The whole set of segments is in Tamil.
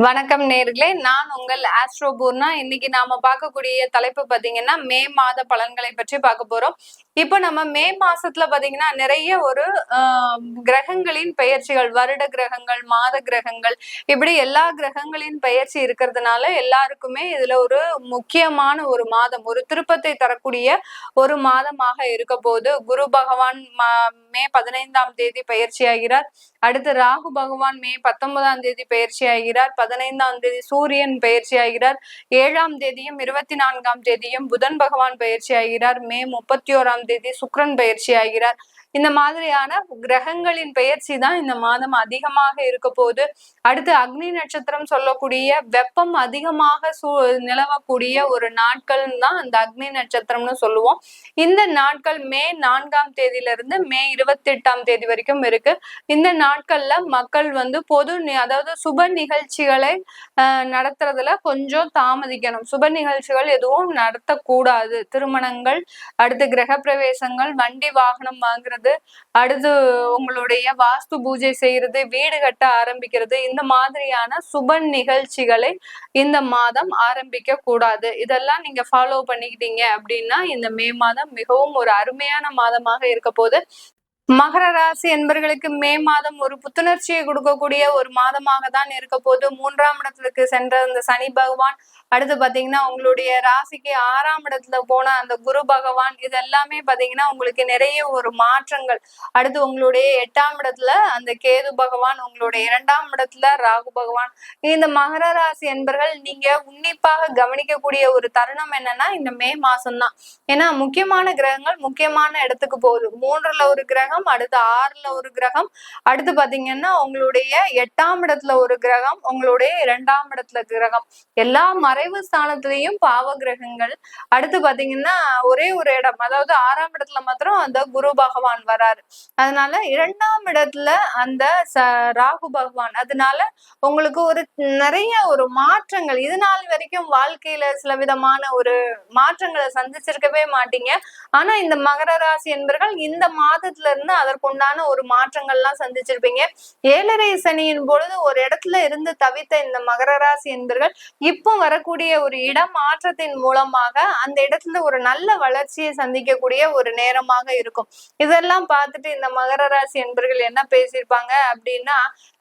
வணக்கம் நேர்களே, நான் உங்கள் ஆஸ்ட்ரோ பூர்ணா. இன்னைக்கு நாம பார்க்கக்கூடிய தலைப்பு பாத்தீங்கன்னா மே மாத பலன்களை பற்றி பார்க்க போறோம். இப்ப நம்ம மே மாசத்துல பாத்தீங்கன்னா நிறைய ஒரு கிரகங்களின் பெயர்ச்சிகள், வருட கிரகங்கள், மாத கிரகங்கள், இப்படி எல்லா கிரகங்களின் பெயர்ச்சி இருக்கிறதுனால எல்லாருக்குமே இதுல ஒரு முக்கியமான ஒரு மாதம், ஒரு திருப்பத்தை தரக்கூடிய ஒரு மாதமாக இருக்க போது. குரு பகவான் மே 15ஆம் தேதி பயிற்சி ஆகிறார். அடுத்து ராகு பகவான் மே 19ஆம் தேதி பயிற்சி ஆகிறார். 15ஆம் தேதி சூரியன் பயிற்சி ஆகிறார். 7ஆம் தேதியும் 24ஆம் தேதியும் புதன் பகவான் பயிற்சி ஆகிறார். மே 31ஆம் தேதி சுக்கிரன் பயிற்சி ஆகிறார். இந்த மாதிரியான கிரகங்களின் பெயர்ச்சி தான் இந்த மாதம் அதிகமாக இருக்க போது. அடுத்து அக்னி நட்சத்திரம் சொல்லக்கூடிய வெப்பம் அதிகமாக நிலவக்கூடிய ஒரு நாட்கள் தான் அந்த அக்னி நட்சத்திரம்னு சொல்லுவோம். இந்த நாட்கள் மே 4ஆம் தேதியிலிருந்து மே 28ஆம் தேதி வரைக்கும் இருக்கு. இந்த நாட்கள்ல மக்கள் பொது அதாவது சுப நிகழ்ச்சிகளை நடத்துறதுல கொஞ்சம் தாமதிக்கணும். சுப நிகழ்ச்சிகள் எதுவும் நடத்தக்கூடாது. திருமணங்கள், அடுத்து கிரக பிரவேசங்கள், வண்டி வாகனம் வாங்குறது, அடுத்து உங்களுடைய வாஸ்து பூஜை செய்யறது, வீடு கட்ட ஆரம்பிக்கிறது, இந்த மாதிரியான சுப நிகழ்ச்சிகளை இந்த மாதம் ஆரம்பிக்க கூடாது. இதெல்லாம் நீங்க ஃபாலோ பண்ணிக்கிட்டீங்க அப்படின்னா இந்த மே மாதம் மிகவும் ஒரு அருமையான மாதமாக இருக்க போது. மகர ராசி என்பர்களுக்கு மே மாதம் ஒரு புத்துணர்ச்சியை கொடுக்கக்கூடிய ஒரு மாதமாக தான் இருக்க போது. 3ஆம் இடத்துக்கு சென்ற அந்த சனி பகவான், அடுத்து பாத்தீங்கன்னா உங்களுடைய ராசிக்கு 6ஆம் இடத்துல போன அந்த குரு பகவான், இது எல்லாமே பாத்தீங்கன்னா உங்களுக்கு நிறைய ஒரு மாற்றங்கள். அடுத்து உங்களுடைய 8ஆம் இடத்துல அந்த கேது பகவான், உங்களுடைய 2ஆம் இடத்துல ராகு பகவான். இந்த மகர ராசி என்பர்கள் நீங்க உன்னிப்பாக கவனிக்கக்கூடிய ஒரு தருணம் என்னன்னா இந்த மே மாசம்தான். ஏன்னா முக்கியமான கிரகங்கள் முக்கியமான இடத்துக்கு போகுது. 3ல ஒரு கிரகம், அடுத்து 6ல ஒரு கிரகம், அடுத்து பாத்தீங்கன்னா உங்களுடைய 8ஆம் இடத்துல ஒரு கிரகம், உங்களுடைய 2ஆம் இடத்துல கிரகம், எல்லா மறைவு ஸ்தானத்திலையும் பாவ கிரகங்கள். அடுத்து பாத்தீங்கன்னா ஒரே ஒரு இடம், அதாவது 6ஆம் இடத்துல மாத்திரம் அந்த குரு பகவான் வராரு. அதனால 2ஆம் இடத்துல அந்த ராகு பகவான். அதனால உங்களுக்கு ஒரு நிறைய ஒரு மாற்றங்கள், இது நாள் வரைக்கும் வாழ்க்கையில சில விதமான ஒரு மாற்றங்களை சந்திச்சிருக்கவே மாட்டீங்க. ஆனா இந்த மகர ராசி என்பர்கள் இந்த மாதத்துல இருந்து அதற்குண்டான ஒரு மாற்றங்கள்லாம் சந்திச்சிருப்பீங்க. 7.5 சனியின் பொழுது ஒரு இடத்துல இருந்து தவித்த இந்த மகர ராசி என்பர்கள் இப்போ வரக்கூடிய ஒரு இடமாற்றத்தின் மூலமாக அந்த இடத்துல ஒரு நல்ல வளர்ச்சியை சந்திக்கக்கூடிய ஒரு நேரமாக இருக்கும். இதெல்லாம் பார்த்துட்டு இந்த மகர ராசி என்பர்கள் என்ன பேசியிருப்பாங்க அப்படின்னா,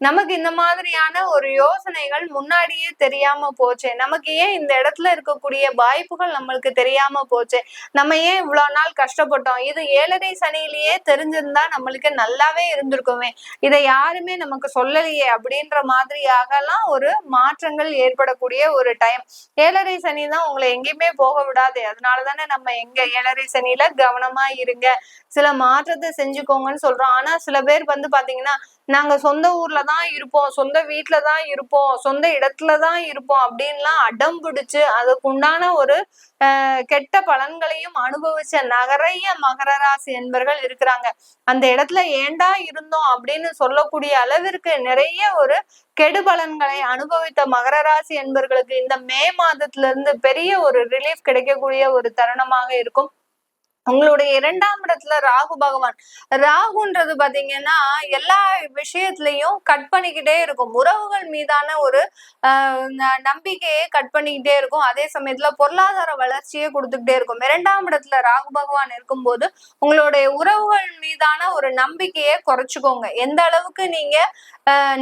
நமக்கு இந்த மாதிரியான ஒரு யோசனைகள் முன்னாடியே தெரியாம போச்சே, நமக்கு ஏன் இந்த இடத்துல இருக்கக்கூடிய வாய்ப்புகள் நம்மளுக்கு தெரியாம போச்சே, நம்ம ஏன் இவ்வளவு நாள் கஷ்டப்பட்டோம், இது 7.5 சனியிலேயே தெரிஞ்சிருந்தா நம்மளுக்கு நல்லாவே இருந்திருக்குமே, இதை யாருமே நமக்கு சொல்லலையே அப்படின்ற மாதிரியாக எல்லாம் ஒரு மாற்றங்கள் ஏற்படக்கூடிய ஒரு டைம். 7.5 சனி தான் உங்களை எங்கேயுமே போக விடாது. அதனாலதானே நம்ம எங்க 7.5 சனியில கவனமா இருங்க, சில மாற்றத்தை செஞ்சுக்கோங்கன்னு சொல்றோம். ஆனா சில பேர் பாத்தீங்கன்னா, நாங்க சொந்த ஊர்ல தான் இருப்போம், சொந்த வீட்டுலதான் இருப்போம், சொந்த இடத்துலதான் இருப்போம் அப்படின்லாம் அடம் பிடிச்சு அதுக்குண்டான ஒரு கெட்ட பலன்களையும் அனுபவிச்ச நிறைய மகர ராசி என்பர்கள் இருக்கிறாங்க. அந்த இடத்துல ஏண்டா இருந்தோம் அப்படின்னு சொல்லக்கூடிய அளவிற்கு நிறைய ஒரு கெடு பலன்களை அனுபவித்த மகர ராசி என்பர்களுக்கு இந்த மே மாதத்துல இருந்து பெரிய ஒரு ரிலீஃப் கிடைக்கக்கூடிய ஒரு தருணமாக இருக்கும். உங்களுடைய 2ஆம் இடத்துல ராகு பகவான். ராகுன்றது பாத்தீங்கன்னா எல்லா விஷயத்திலையும் கட் பண்ணிக்கிட்டே இருக்கும். உறவுகள் மீதான ஒரு நம்பிக்கையை கட் பண்ணிக்கிட்டே இருக்கும். அதே சமயத்துல பொருளாதார வளர்ச்சியை கொடுத்துக்கிட்டே இருக்கும். 2ஆம் இடத்துல ராகு பகவான் இருக்கும்போது உங்களுடைய உறவுகள் மீதான ஒரு நம்பிக்கையை குறைச்சுக்கோங்க. எந்த அளவுக்கு நீங்க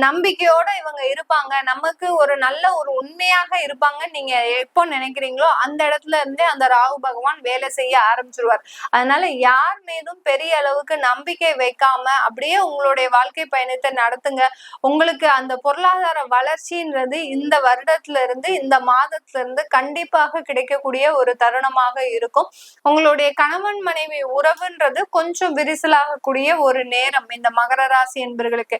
நம்பிக்கையோட இவங்க இருப்பாங்க, நமக்கு ஒரு நல்ல ஒரு உண்மையாக இருப்பாங்க நீங்க எப்போ நினைக்கிறீங்களோ அந்த இடத்துல இருந்தே அந்த ராகு பகவான் வேலை செய்ய ஆரம்பிச்சிருவார். அதனால யார் மீதும் பெரிய அளவுக்கு நம்பிக்கை வைக்காம அப்படியே உங்களுடைய வாழ்க்கை பயணத்தை நடத்துங்க. உங்களுக்கு அந்த பொருளாதார வளர்ச்சின்றது இந்த வருடத்துல இருந்து, இந்த மாதத்துல இருந்து கண்டிப்பாக கிடைக்கக்கூடிய ஒரு தருணமாக இருக்கும். உங்களுடைய கணவன் மனைவி உறவுன்றது கொஞ்சம் விரிசலாகக்கூடிய ஒரு நேரம் இந்த மகர ராசி என்பர்களுக்கு.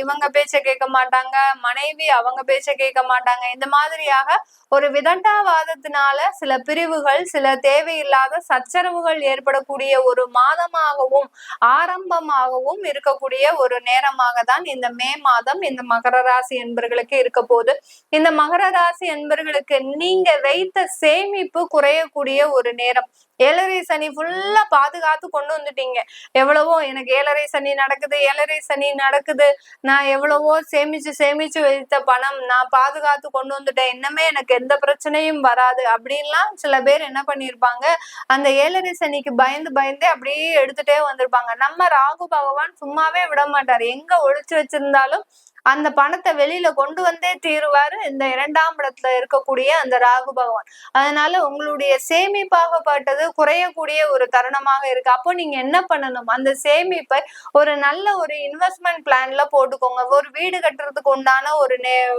இவங்க பேச்ச கேட்க மாட்டாங்க, மனைவி அவங்க பேச்ச கேட்க மாட்டாங்க. இந்த மாதிரியாக ஒரு விதண்டாவாதத்தினால சில பிரிவுகள், சில தேவையில்லாத சச்சரவுகள் ஏற்படக்கூடிய ஒரு மாதமாகவும் ஆரம்பமாகவும் இருக்கக்கூடிய ஒரு நேரமாக தான் இந்த மே மாதம் இந்த மகர ராசி என்பர்களுக்கு இருக்க போது. இந்த மகர ராசி என்பர்களுக்கு நீங்க வைத்த சேமிப்பு குறையக்கூடிய ஒரு நேரம். ஏழரை சனி ஃபுல்லா பாதுகாத்து கொண்டு வந்துட்டீங்க. எவ்வளவோ எனக்கு ஏழரை சனி நடக்குது, நான் எவ்வளவோ சேமிச்சு சேமிச்சு வைத்த பணம் நான் பாதுகாத்து கொண்டு வந்துட்டேன், இன்னமே எனக்கு எந்த பிரச்சனையும் வராது அப்படின்லாம் சில பேர் என்ன பண்ணிருப்பாங்க, அந்த ஏழரை சனிக்கு பயந்து பயந்தே அப்படியே எடுத்துட்டே வந்திருப்பாங்க. நம்ம ராகு பகவான் சும்மாவே விட மாட்டாரு. எங்க ஒளிச்சு வச்சிருந்தாலும் அந்த பணத்தை வெளியில கொண்டு வந்தே தீருவாரு இந்த 2ஆம் இடத்துல இருக்கக்கூடிய அந்த ராகு பகவான். அதனால உங்களுடைய சேமிப்பாகப்பட்டது குறையக்கூடிய ஒரு தருணமாக இருக்கு. அப்போ நீங்க என்ன பண்ணணும், அந்த சேமிப்பை ஒரு நல்ல ஒரு இன்வெஸ்ட்மெண்ட் பிளான்ல போட்டுக்கோங்க. ஒரு வீடு கட்டுறதுக்கு உண்டான ஒரு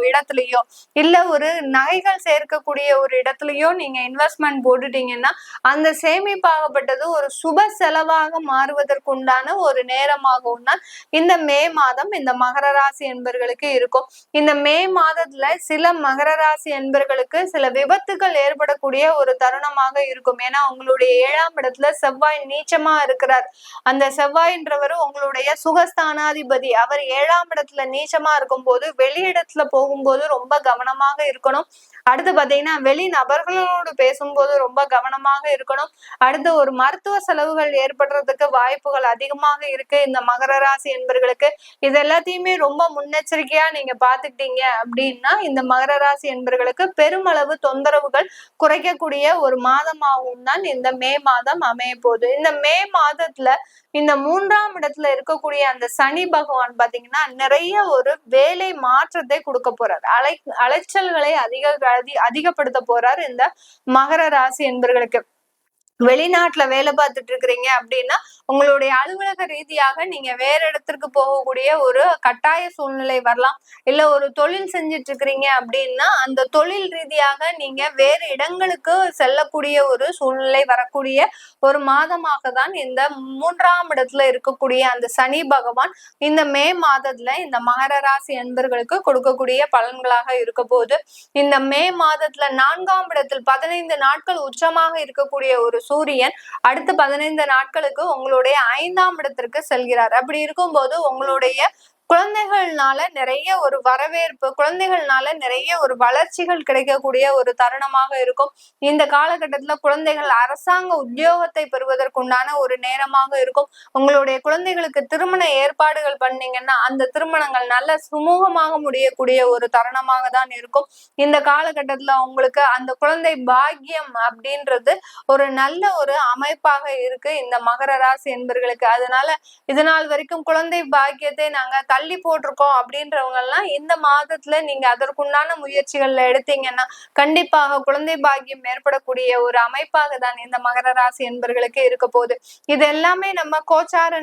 இடத்துலயோ இல்ல ஒரு நகைகள் சேர்க்கக்கூடிய ஒரு இடத்துலயோ நீங்க இன்வெஸ்ட்மெண்ட் போட்டுட்டீங்கன்னா அந்த சேமிப்பாகப்பட்டது ஒரு சுப செலவாக மாறுவதற்கு உண்டான ஒரு நேரமாகவும் தான் இந்த மே மாதம் இந்த மகர ராசி என்பர்களுக்கு இருக்கும். இந்த மே மாதத்துல சில மகர ராசி என்பர்களுக்கு சில விபத்துகள் ஏற்படக்கூடிய ஒரு தருணமாக இருக்கும். ஏன்னா உங்களுடைய 7ஆம் இடத்துல செவ்வாய் நீச்சமா இருக்கிறார். அந்த செவ்வாயின்றவர் உங்களுடைய சுகஸ்தானாதிபதி. அவர் 7ஆம் இடத்துல நீச்சமா இருக்கும் போது வெளியிடத்துல போகும்போது ரொம்ப கவனமாக இருக்கணும். அடுத்து பாத்தீங்கன்னா வெளி நபர்களோடு பேசும்போது ரொம்ப கவனமாக இருக்கணும். அடுத்து ஒரு மருத்துவ செலவுகள் ஏற்படுறதுக்கு வாய்ப்புகள் அதிகமாக இருக்கு இந்த மகர ராசி என்பர்களுக்கு. இது எல்லாத்தையுமே ரொம்ப முன்னெச்சரிக்கையா நீங்க பாத்துக்கிட்டீங்க அப்படின்னா இந்த மகர ராசி என்பர்களுக்கு பெருமளவு தொந்தரவுகள் குறைக்கக்கூடிய ஒரு மாதமாகவும் தான் இந்த மே மாதம் அமைய போகுது. இந்த மே மாதத்துல இந்த 3ஆம் இடத்துல இருக்கக்கூடிய அந்த சனி பகவான் பாத்தீங்கன்னா நிறைய ஒரு வேலை மாற்றத்தை கொடுக்க போறார். அலைச்சல்களை அதிகப்படுத்த போறார் இந்த மகர ராசி என்பர்களுக்கு. வெளிநாட்டுல வேலை பார்த்துட்டு இருக்கிறீங்க அப்படின்னா உங்களுடைய அலுவலக ரீதியாக நீங்க வேற இடத்திற்கு போகக்கூடிய ஒரு கட்டாய சூழ்நிலை வரலாம். இல்ல ஒரு தொழில் செஞ்சுட்டு இருக்கிறீங்க அப்படின்னா அந்த தொழில் ரீதியாக நீங்க வேறு இடங்களுக்கு செல்லக்கூடிய ஒரு சூழ்நிலை வரக்கூடிய ஒரு மாதமாக தான் இந்த 3ஆம் இடத்துல இருக்கக்கூடிய அந்த சனி பகவான் இந்த மே மாதத்துல இந்த மகர ராசி என்பர்களுக்கு கொடுக்கக்கூடிய பலன்களாக இருக்க போது. இந்த மே மாதத்துல 4ஆம் இடத்தில் 15 நாட்கள் உச்சமாக இருக்கக்கூடிய ஒரு சூரியன் அடுத்த 15 நாட்களுக்கு உங்களுடைய 5ஆம் இடத்திற்கு செல்கிறார். அப்படி இருக்கும்போது உங்களுடைய குழந்தைகள்னால நிறைய ஒரு வரவேற்பு, குழந்தைகள்னால நிறைய ஒரு வளர்ச்சிகள் கிடைக்கக்கூடிய ஒரு தருணமாக இருக்கும். இந்த காலகட்டத்துல குழந்தைகள் அரசாங்க உத்தியோகத்தை பெறுவதற்குண்டான ஒரு நேரமாக இருக்கும். உங்களுடைய குழந்தைகளுக்கு திருமண ஏற்பாடுகள் பண்ணீங்கன்னா அந்த திருமணங்கள் நல்ல சுமூகமாக முடியக்கூடிய ஒரு தருணமாக தான் இருக்கும். இந்த காலகட்டத்துல உங்களுக்கு அந்த குழந்தை பாக்கியம் அப்படின்றது ஒரு நல்ல ஒரு அமைப்பாக இருக்கு இந்த மகர ராசி என்பர்களுக்கு. அதனால இதனால் வரைக்கும் குழந்தை பாக்கியத்தை நாங்க தள்ளி போட்டிருக்கோம் அப்படின்றவங்க எல்லாம் இந்த மாதத்துல நீங்க அதற்குண்டான முயற்சிகள்ல எடுத்தீங்கன்னா கண்டிப்பாக குழந்தை பாக்கியம் ஏற்படக்கூடிய ஒரு அமைப்பாக தான் இந்த மகர ராசி என்பர்களுக்கு இருக்க போகுது. இது எல்லாமே நம்ம கோச்சார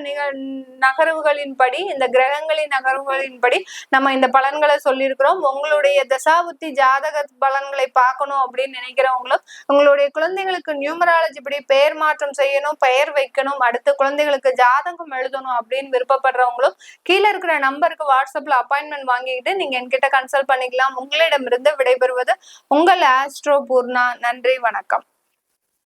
நகர்வுகளின்படி இந்த கிரகங்களின் நகர்வுகளின்படி நம்ம இந்த பலன்களை சொல்லியிருக்கிறோம். உங்களுடைய தசாபுத்தி ஜாதக பலன்களை பார்க்கணும் அப்படின்னு நினைக்கிறவங்களும் உங்களுடைய குழந்தைகளுக்கு நியூமராலஜி படி பெயர் மாற்றம் செய்யணும், பெயர் வைக்கணும், அடுத்த குழந்தைகளுக்கு ஜாதகம் எழுதணும் அப்படின்னு விருப்பப்படுறவங்களும் கீழே இருக்கிற நம்பருக்கு வாட்ஸ்அப்ல அப்பாயின்மெண்ட் வாங்கிக்கிட்டு நீங்க என்கிட்ட கன்சல்ட் பண்ணிக்கலாம். உங்களிடமிருந்து விடைபெறுவது உங்கள் ஆஸ்ட்ரோ பூர்ணா. நன்றி, வணக்கம்.